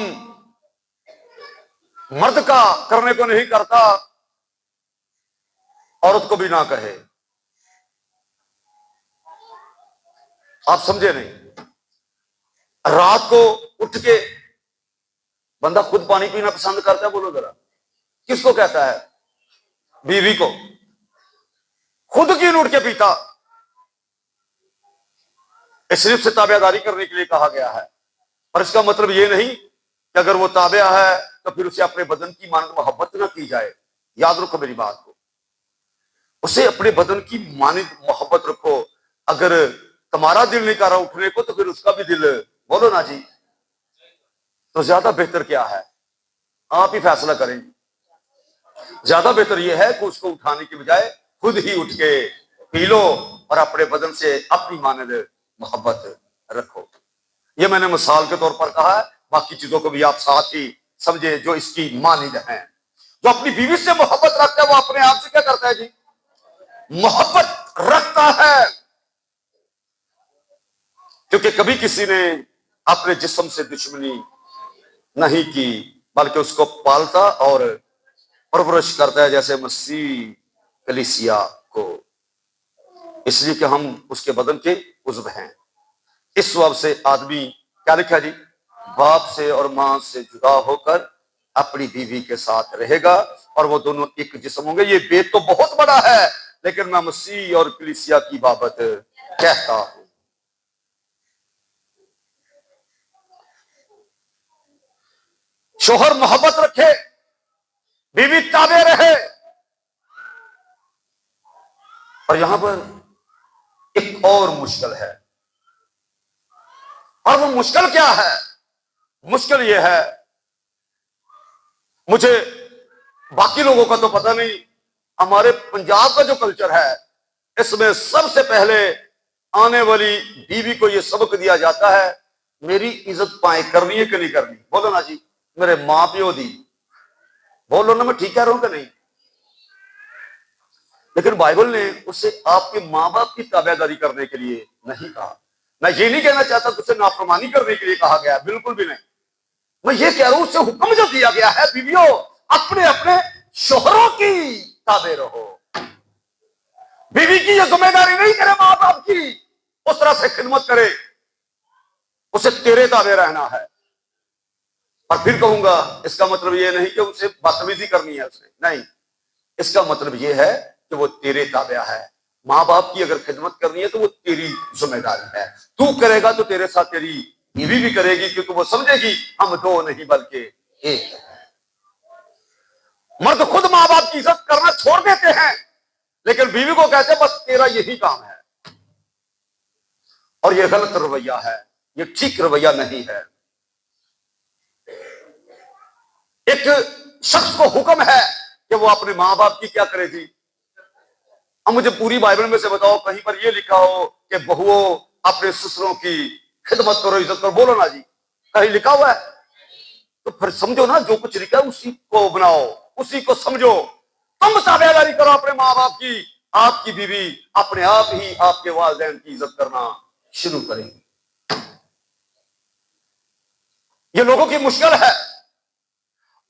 मर्द का करने को नहीं करता, औरत को भी ना कहे। आप समझे नहीं? रात को उठ के बंदा खुद पानी पीना पसंद करता है, बोलो जरा, किसको कहता है? बीवी को। खुद की उठ के पीता। सिर्फ से ताबेदारी करने के लिए कहा गया है, और इसका मतलब यह नहीं कि अगर वो ताबेया है तो फिर उसे अपने बदन की मानद मोहब्बत ना की जाए। याद रखो मेरी बात को, उसे अपने बदन की मानद मोहब्बत रखो। अगर तुम्हारा दिल नहीं कर रहा उठने को तो फिर उसका भी दिल, बोलो ना जी, तो ज्यादा बेहतर क्या है? आप ही फैसला करेंगे। ज्यादा बेहतर यह है कि उसको उठाने की बजाय खुद ही उठ के पी लो और अपने बदन से अपनी मानद मोहब्बत रखो। ये मैंने मिसाल के तौर पर कहा है, बाकी चीजों को भी आप साथ ही समझे जो इसकी मानद हैं। जो अपनी बीवी से मोहब्बत रखता है वो अपने आप से क्या करता है जी? मोहब्बत रखता है। क्योंकि कभी किसी ने अपने जिस्म से दुश्मनी नहीं की, बल्कि उसको पालता और परवरिश करता है, जैसे मसीह कलीसिया को, इसलिए कि हम उसके बदन के उज़्व हैं। इस वजह से आदमी क्या लिखा जी? बाप से और मां से जुदा होकर अपनी बीवी के साथ रहेगा और वो दोनों एक जिस्म होंगे। ये भेद तो बहुत बड़ा है, लेकिन मैं मसीह और कलीसिया की बाबत कहता हूं। शोहर मोहब्बत रखे, बीवी ताबे रहे। और यहां पर एक और मुश्किल है, और वो मुश्किल क्या है? मुश्किल ये है, मुझे बाकी लोगों का तो पता नहीं, हमारे पंजाब का जो कल्चर है इसमें सबसे पहले आने वाली बीवी को यह सबक दिया जाता है, मेरी इज्जत पाए करनी है कि नहीं करनी। बोलो ना जी, मेरे मां प्यो दी। बोलो ना, मैं ठीक कह रहा हूं कि नहीं? लेकिन बाइबल ने उसे आपके मां बाप की ताबेदारी करने के लिए नहीं कहा। मैं ये नहीं कहना चाहता कि उसे नाफरमानी करने के लिए कहा गया, बिल्कुल भी नहीं। मैं ये कह रहा हूं उससे हुक्म जो दिया गया है, बीवियों अपने अपने शोहरों की ताबे रहो। बीवी की ये जिम्मेदारी नहीं करे मां बाप की उस तरह से खिदमत करे, उसे तेरे ताबे रहना है। और फिर कहूंगा इसका मतलब यह नहीं कि उसे बदतमीजी करनी है उसने, नहीं, इसका मतलब यह है कि वो तेरे ताबे है। मां बाप की अगर खिदमत करनी है तो वो तेरी जिम्मेदारी है। तू करेगा तो तेरे साथ तेरी बीवी भी करेगी, क्योंकि वो समझेगी हम दो नहीं बल्कि एक है। मर्द खुद मां बाप की इज्जत करना छोड़ देते हैं, लेकिन बीवी को कहते हैं बस तेरा यही काम है। और यह गलत रवैया है, यह ठीक रवैया नहीं है। एक शख्स को हुक्म है कि वो अपने मां बाप की क्या करे थी। अब मुझे पूरी बाइबल में से बताओ कहीं पर यह लिखा हो कि बहुओं अपने ससुरों की खिदमत करो, इज्जत करो। बोलो ना जी, कहीं लिखा हुआ है? तो फिर समझो ना, जो कुछ लिखा है उसी को बनाओ, उसी को समझो। तुम ताबेदारी करो अपने मां बाप की, आपकी बीवी अपने आप ही आपके वालिदैन की इज्जत करना शुरू करेंगी। ये लोगों की मुश्किल है,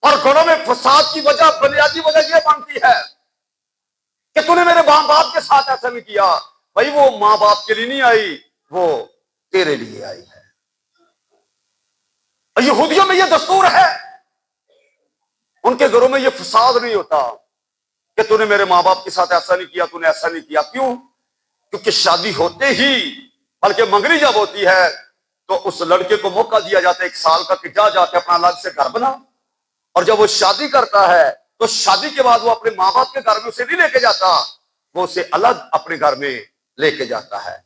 और घरों में फसाद की वजह, बुनियादी वजह यह बनती है कि तूने मेरे मां बाप के साथ ऐसा नहीं किया। भाई वो मां बाप के लिए नहीं आई, वो तेरे लिए आई है। और यहूदियों में यह दस्तूर है, उनके घरों में यह फसाद नहीं होता कि तूने मेरे मां बाप के साथ ऐसा नहीं किया, तूने ऐसा नहीं किया। क्यों? क्योंकि शादी होते ही, बल्कि मंगनी जब होती है तो उस लड़के को मौका दिया जाता है 1 साल का कि जा जाके अपना अलग से घर बना। और जब वो शादी करता है तो शादी के बाद वो अपने मां बाप के घर में उसे नहीं लेके जाता, वो उसे अलग अपने घर में लेके जाता है।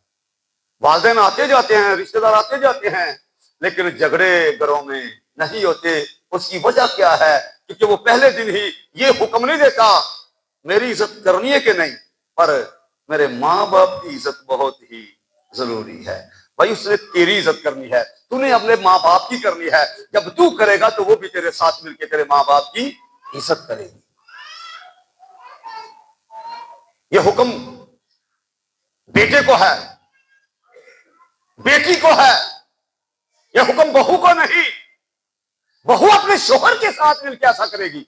वालिदैन आते जाते हैं, रिश्तेदार आते जाते हैं, लेकिन झगड़े घरों में नहीं होते। उसकी वजह क्या है? क्योंकि वो पहले दिन ही ये हुक्म नहीं देता मेरी इज्जत करनी है कि नहीं, पर मेरे मां बाप की इज्जत बहुत ही जरूरी है। भाई उसने तेरी इज्जत करनी है, तूने अपने मां बाप की करनी है। जब तू करेगा तो वो भी तेरे साथ मिलकर तेरे मां बाप की इज्जत करेगी। ये हुक्म बेटे को है, बेटी को है, यह हुक्म बहू को नहीं। बहू अपने शोहर के साथ मिलकर ऐसा करेगी।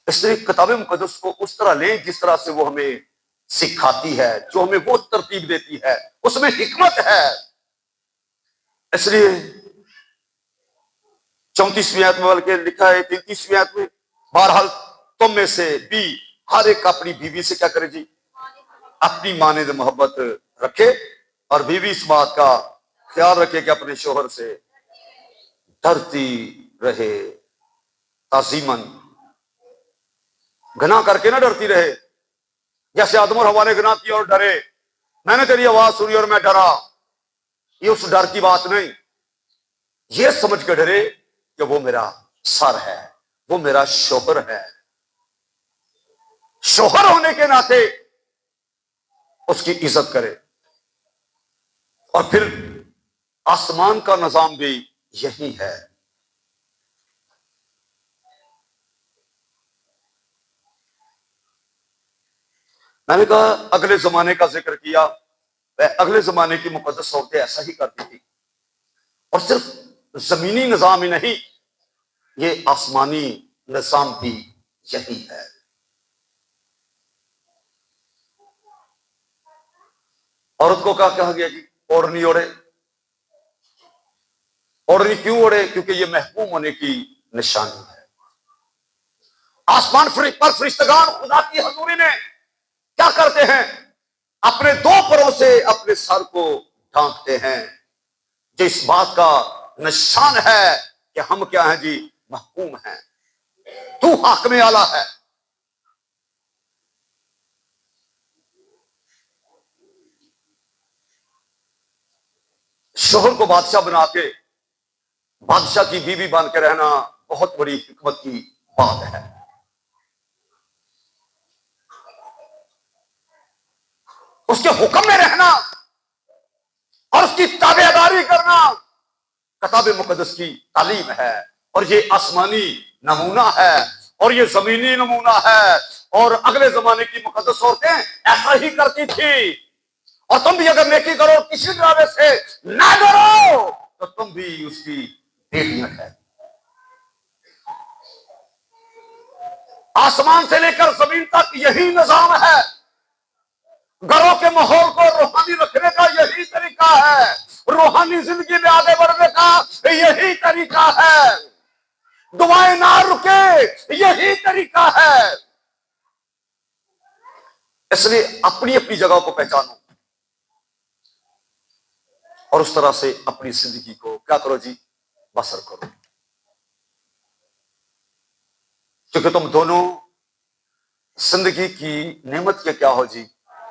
इसलिए किताब मुकद्दस को उस तरह लें जिस तरह से वो हमें सिखाती है, जो हमें वो तरतीब देती है, उसमें हिकमत है। इसलिए 34वीं आयत में बल्कि लिखा है 33वीं आयत में, बहरहाल तुम में से भी हर एक अपनी बीवी से क्या करे जी, अपनी मानेद मोहब्बत रखे, और बीवी इस बात का ख्याल रखे कि अपने शोहर से डरती रहे, ताजीमन, गुनाह करके ना डरती रहे। जैसे आदम और हवा ने गुनाह किया और डरे, मैंने तेरी आवाज सुनी और मैं डरा, ये उस डर की बात नहीं, ये समझ के डरे कि वो मेरा सर है, वो मेरा शोहर है, शोहर होने के नाते उसकी इज्जत करे। और फिर आसमान का निजाम भी यही है। मैंने कहा अगले जमाने का जिक्र किया, वह अगले जमाने की मुकद्दस औरतें ऐसा ही करती थी, और सिर्फ जमीनी निजाम ही नहीं, ये आसमानी निजाम भी यही है। औरत को क्या कहा गया जी, ओढ़नी ओढ़े। ओढ़नी क्यों ओढ़े? क्योंकि ये महफूम होने की निशानी है। आसमान पर फरिश्तगान खुदा की हजूरी में क्या करते हैं? अपने दो परों से अपने सर को ढांकते हैं, जो इस बात का निशान है कि हम क्या हैं जी, महकूम हैं, तू हाकिम आला है। शोहर को बादशाह बना के बादशाह की बीवी बन के रहना बहुत बड़ी हिकमत की बात है। उसके हुक्म में रहना और उसकी ताबेदारी करना किताब मुकद्दस की तालीम है, और ये आसमानी नमूना है और ये जमीनी नमूना है। और अगले जमाने की मुकद्दस औरतें ऐसा ही करती थी। और तुम भी अगर नेकी करो, किसी ड्रामे से ना डरो, तो तुम भी उसकी बेटियां है। आसमान से लेकर जमीन तक यही निजाम है। घरों के माहौल को रूहानी रखने का यही तरीका है, रूहानी जिंदगी में आगे बढ़ने का यही तरीका है, दुआएं ना रुके यही तरीका है। इसलिए अपनी अपनी जगह को पहचानो और उस तरह से अपनी जिंदगी को क्या करो जी, बसर करो। क्योंकि तुम दोनों जिंदगी की नेमत के क्या हो जी,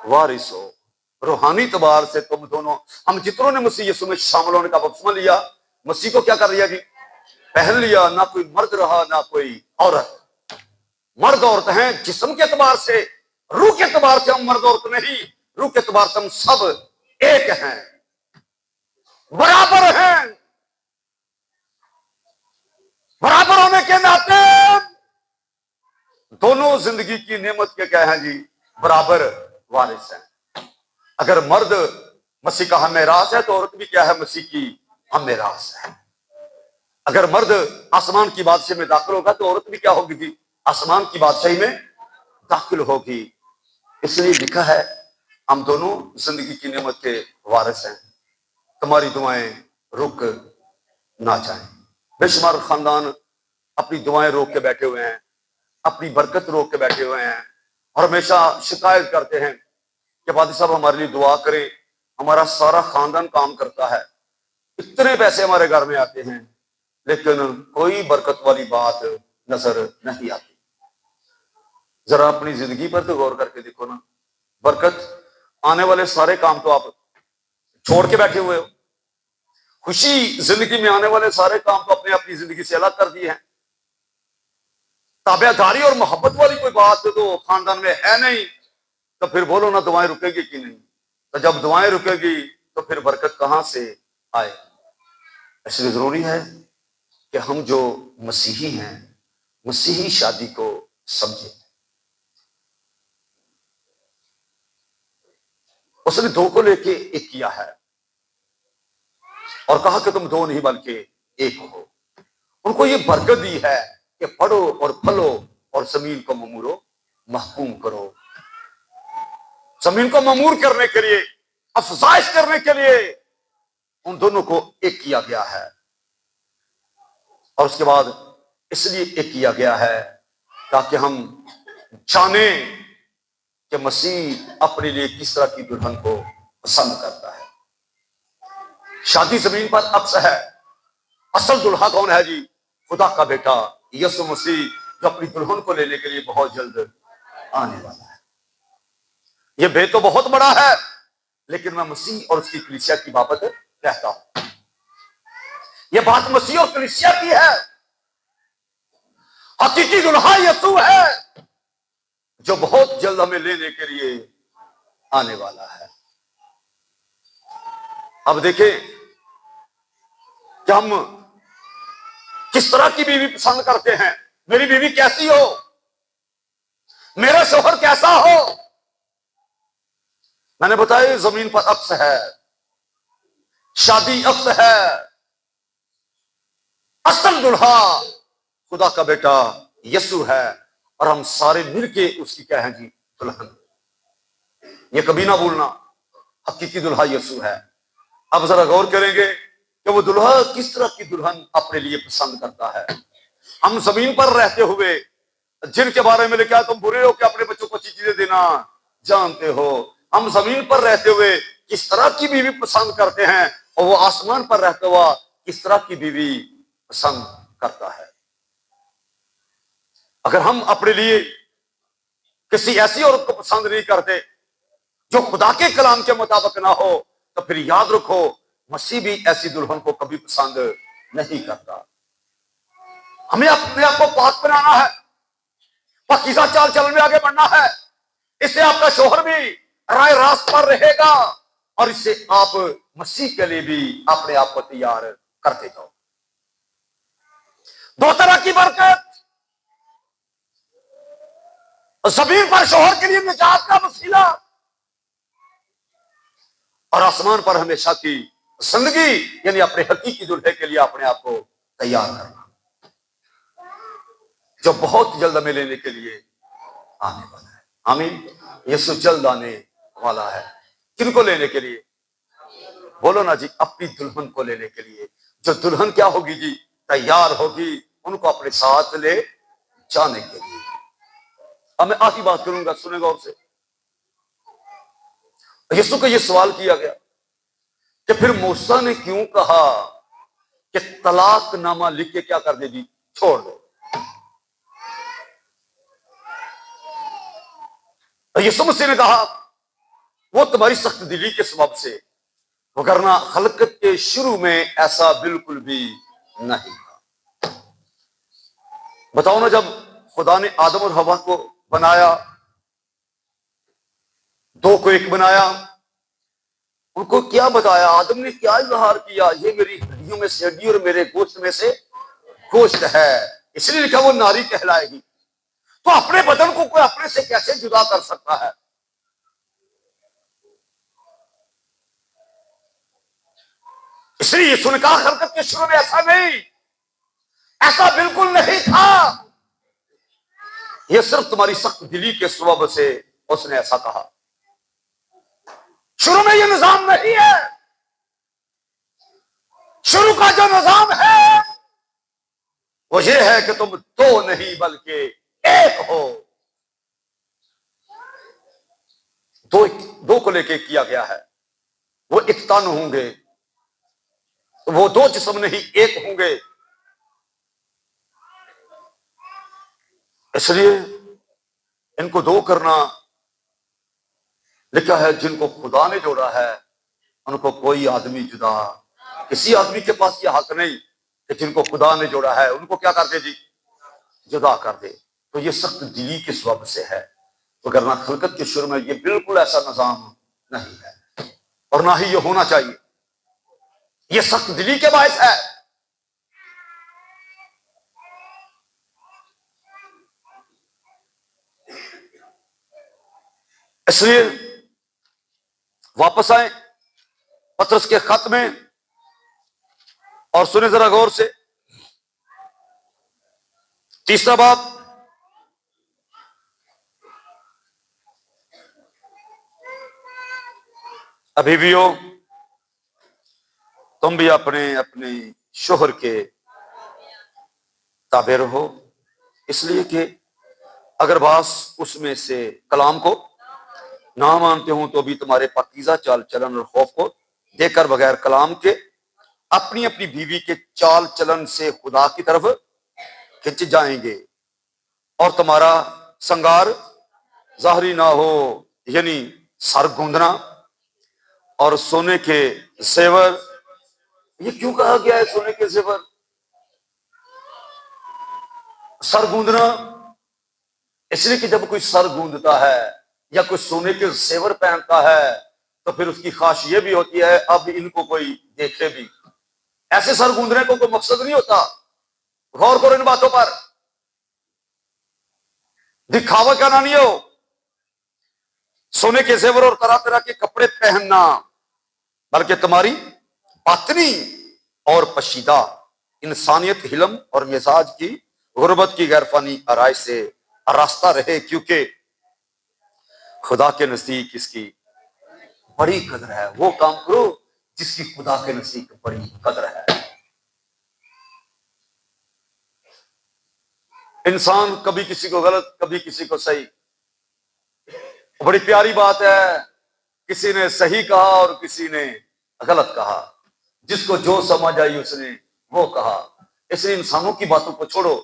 वारिस हो। रूहानी तबार से तुम दोनों, हम जितनों ने मसीह यीशु में शामिल होने का बपतिस्मा लिया, मसीह को क्या कर लिया जी, पहन लिया। ना कोई मर्द रहा ना कोई औरत। मर्द औरत हैं जिस्म के एतबार से, रूह के एतबार से हम मर्द औरत नहीं, रूह के एतबार से हम सब एक हैं, बराबर हैं। बराबर होने के नाते दोनों जिंदगी की नेमत के क्या है जी, बराबर वारिस हैं। अगर मर्द मसीह का हमेरास है तो औरत भी क्या है, मसीह की हमेरास है। अगर मर्द आसमान की बादशाही में दाखिल होगा तो औरत भी क्या होगी जी, आसमान की बादशाही में दाखिल होगी। इसलिए लिखा है हम दोनों जिंदगी की नेमत के वारिस हैं। तुम्हारी दुआएं रुक ना जाएं। बेशुमार खानदान अपनी दुआएं रोक के बैठे हुए हैं, अपनी बरकत रोक के बैठे हुए हैं, और हमेशा शिकायत करते हैं कि वादी साहब हमारे लिए दुआ करें, हमारा सारा खानदान काम करता है, इतने पैसे हमारे घर में आते हैं, लेकिन कोई बरकत वाली बात नजर नहीं आती। जरा अपनी जिंदगी पर तो गौर करके देखो ना, बरकत आने वाले सारे काम तो आप छोड़ के बैठे हुए हो। खुशी जिंदगी में आने वाले सारे काम तो अपने अपनी जिंदगी से अलग कर दिए हैं। ताबेदारी और मोहब्बत वाली कोई बात तो खानदान में है नहीं, तो फिर बोलो ना दुआएं रुकेगी कि नहीं। तो जब दुआएं रुकेगी तो फिर बरकत कहां से आए। इसलिए जरूरी है कि हम जो मसीही हैं, मसीही शादी को समझें। उसने दो को लेके एक किया है और कहा कि तुम दो नहीं बल्कि एक हो। उनको ये बरकत दी है कि पढ़ो और फलो और जमीन को ममूरो महकूम करो। जमीन को ममूर करने के लिए, अफजाइश करने के लिए उन दोनों को एक किया गया है। और उसके बाद इसलिए एक किया गया है ताकि हम जाने कि मसीह अपने लिए किस तरह की दुल्हन को पसंद करता है। शादी जमीन पर अक्स है, असल दुल्हा कौन है जी? खुदा का बेटा यीशु मसीह, जो अपनी दुल्हन को लेने के लिए बहुत जल्द आने वाला है। यह भेद तो बहुत बड़ा है, लेकिन मैं मसीह और उसकी कलीसिया की बाबत कहता हूं। यह बात मसीह और कलीसिया की है। हकीकी दुल्हा यीशु है, जो बहुत जल्द हमें लेने के लिए आने वाला है। अब देखें कि हम किस तरह की बीवी पसंद करते हैं। मेरी बीवी कैसी हो, मेरा शौहर कैसा हो। मैंने बताया जमीन पर अक्स है, शादी अक्स है, असल दुल्हा खुदा का बेटा यीशु है, और हम सारे मिलके उसकी क्या है जी? दुल्हन। ये कभी ना भूलना, हकीकी दुल्हा यीशु है। अब जरा गौर करेंगे कि वो दुल्हा किस तरह की दुल्हन अपने लिए पसंद करता है। हम जमीन पर रहते हुए जिनके बारे में लिखा है तुम बुरे हो कि अपने बच्चों को अच्छी चीजें देना जानते हो, हम जमीन पर रहते हुए किस तरह की बीवी पसंद करते हैं, और वो आसमान पर रहते हुआ किस तरह की बीवी पसंद करता है। अगर हम अपने लिए किसी ऐसी औरत को पसंद नहीं करते जो खुदा के कलाम के मुताबिक ना हो, तो फिर याद रखो मसीह भी ऐसी दुल्हन को कभी पसंद नहीं करता। हमें अपने आप को पाक बनाना है, पाकीज़ा चाल चलन में आगे बढ़ना है। इससे आपका शोहर भी राय रास्त पर रहेगा, और इससे आप मसीह के लिए भी अपने आप को तैयार करते जाओ। दो तरह की बरकत, जमीन पर शोहर के लिए निजात का वसीला, और आसमान पर हमेशा की जिंदगी, यानी अपने हकीकी दुल्हे के लिए अपने आप को तैयार करना, जो बहुत जल्द हमें लेने के लिए आने वाला है। आमीन। यीशु जल्द आने वाला है। किनको लेने के लिए? बोलो ना जी, अपनी दुल्हन को लेने के लिए। जो दुल्हन क्या होगी जी? तैयार होगी उनको अपने साथ ले जाने के लिए। अब मैं आखिरी बात करूंगा, सुने गौर से। यीशु को यह सवाल किया गया कि फिर मूसा ने क्यों कहा कि तलाकनामा लिख के क्या कर दे जी? छोड़ दो। यीशु मसीह ने कहा वो तुम्हारी सख्त दिली के सबब से, वरना खलकत के शुरू में ऐसा बिल्कुल भी नहीं था। बताओ ना, जब खुदा ने आदम और हवा को बनाया, दो को एक बनाया, उनको क्या बताया? आदम ने क्या इजहार किया? ये मेरी हड्डियों में से हड्डी और मेरे गोश्त में से गोश्त है, इसलिए लिखा वो नारी कहलाएगी। तो अपने बदन को कोई अपने से कैसे जुदा कर सकता है? इसलिए यीशु ने कहा खलकत के शुरू में ऐसा नहीं, ऐसा बिल्कुल नहीं था। यह सिर्फ तुम्हारी सख्त दिली के सबब से उसने ऐसा कहा। शुरू में यह निजाम नहीं है। शुरू का जो निजाम है वो ये है कि तुम दो नहीं बल्कि एक हो। दो को लेके किया गया है। वो एक तन होंगे, तो वो दो जिस्म नहीं एक होंगे। इसलिए इनको दो करना लिखा है, जिनको खुदा ने जोड़ा है उनको कोई आदमी जुदा, किसी आदमी के पास यह हक नहीं कि जिनको खुदा ने जोड़ा है उनको क्या कर दे जी? जुदा कर दे। तो ये सख्त दिली के सबब से है, वरना खलकत के शुरू में ये बिल्कुल ऐसा निजाम नहीं है, और ना ही ये होना चाहिए। ये सख्त दिली के बायस है। इसलिए वापस आए पतरस के खत में और सुने जरा गौर से। तीसरा बाब, अभी भी हो तुम भी अपने अपने शोहर के ताबे रहो, इसलिए कि अगर बास उसमें से कलाम को ना मानते हो तो भी तुम्हारे पाकीज़ा चाल चलन और खौफ को देकर बगैर कलाम के अपनी अपनी बीवी के चाल चलन से खुदा की तरफ खिंच जाएंगे और तुम्हारा संगार जाहरी ना हो, यानी सर गूंदना और सोने के जेवर। ये क्यों कहा गया है सोने के जेवर? सर गूंदना इसलिए कि जब कोई सर गूंदता है या कोई सोने के जेवर पहनता है तो फिर उसकी ख्वाहिश ये भी होती है अब इनको कोई देखे भी। ऐसे सर गूंदने को कोई मकसद नहीं होता। गौर करो इन बातों पर, दिखावा करना नहीं हो। सोने के जेवर और तरह तरह के कपड़े पहनना, बल्कि तुम्हारी बातनी और पशीदा इंसानियत हिलम और मिजाज की गुर्बत की गैरफानी आराय से रास्ता रहे, क्योंकि खुदा के नजदीक इसकी बड़ी कदर है। वो काम करो जिसकी खुदा के नजदीक बड़ी कदर है। इंसान कभी किसी को गलत कभी किसी को सही। बड़ी प्यारी बात है, किसी ने सही कहा और किसी ने गलत कहा, जिसको जो समझ आई उसने वो कहा। इसलिए इंसानों की बातों को छोड़ो,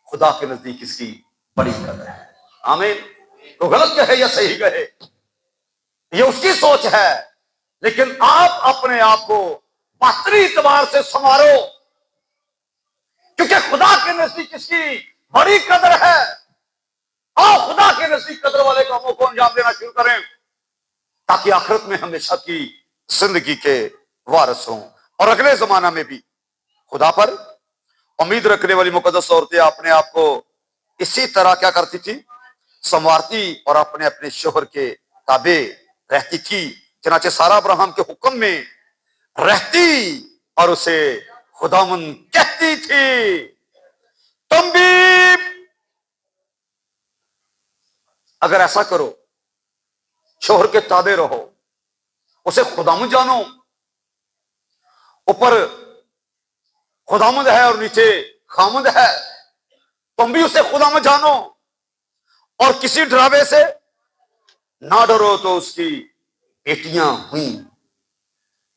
खुदा के नजदीक इसकी बड़ी कदर है। आमीन। तो गलत कहे या सही कहे ये उसकी सोच है, लेकिन आप अपने आप को बातनी इतबार से संवारो, क्योंकि खुदा के नजदीक इसकी बड़ी कदर है। आओ खुदा के नजदीक कदर वाले कामों को अंजाम देना शुरू करें, ताकि आखिरत में हमेशा की जिंदगी के वारिस हों और अगले जमाना में भी खुदा पर उम्मीद रखने वाली मुकद्दस औरतें अपने आप को इसी तरह क्या करती थी, संवारती और अपने अपने शोहर के ताबे रहती थी। चनाचे सारा अब्राहम के हुक्म में रहती और उसे खुदावंद कहती थी, तुम भी अगर ऐसा करो, शोहर के ताबे रहो, उसे खुदावंद जानो। ऊपर खुदावंद है और नीचे खामंद है, तुम भी उसे खुदावंद जानो और किसी डरावे से ना डरो तो उसकी बेटियां हुई।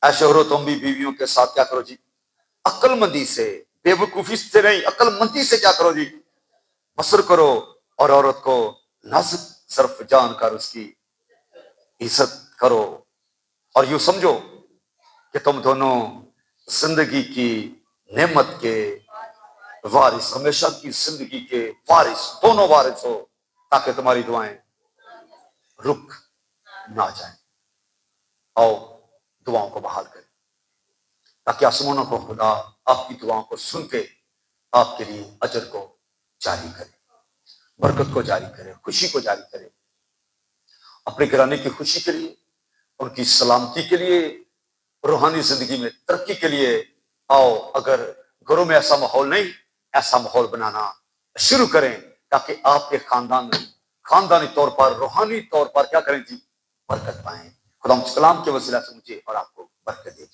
ऐसे हो तुम भी बीवियों के साथ क्या करो जी, अक्लमंदी से, बेवकूफी से नहीं, अक्लमंदी से क्या करो जी, बसर करो और औरत को नाजुक सर्फ जानकर उसकी इज्जत करो और यूं समझो कि तुम दोनों जिंदगी की नेमत के वारिस, हमेशा की जिंदगी के वारिस, दोनों वारिस हो, ताकि तुम्हारी दुआएं रुक ना जाए। आओ दुआओं को बहाल करें, ताकि आसमानों को खुदा आपकी दुआओं को सुन के आपके लिए अजर को जारी करे, बरकत को जारी करे, खुशी को जारी करे, अपने घराने की खुशी के लिए, उनकी सलामती के लिए, रूहानी जिंदगी में तरक्की के लिए। आओ अगर घरों में ऐसा माहौल नहीं, ऐसा माहौल बनाना शुरू करें, ताकि आपके खानदान में खानदानी तौर पर, रूहानी तौर पर क्या करें जी, बरकत पाएं। खुदा कलाम के वसीला से मुझे और आपको बरकत दे।